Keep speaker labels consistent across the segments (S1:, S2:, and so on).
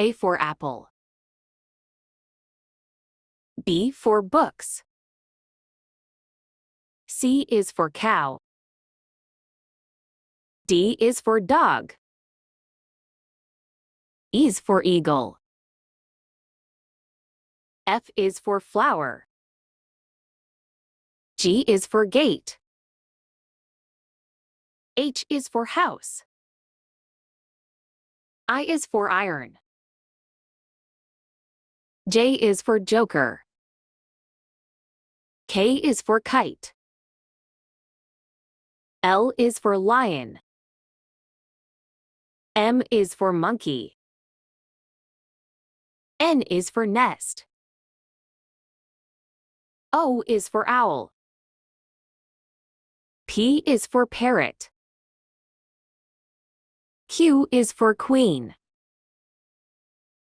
S1: A for apple. B for books. C is for cow. D is for dog. E is for eagle. F is for flower. G is for gate. H is for house. I is for iron. J is for joker. K is for kite. L is for lion. M is for monkey. N is for nest. O is for owl. P is for parrot. Q is for queen.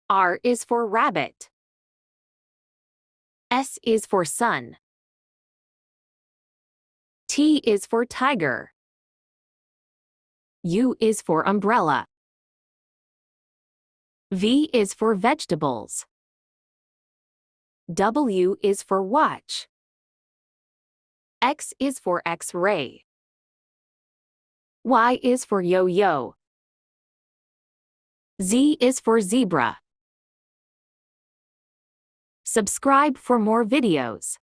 S1: R is for rabbit. S is for sun. T is for tiger. U is for umbrella. V is for vegetables. W is for watch. X is for X-ray. Y is for yo-yo. Z is for zebra. Subscribe for more videos.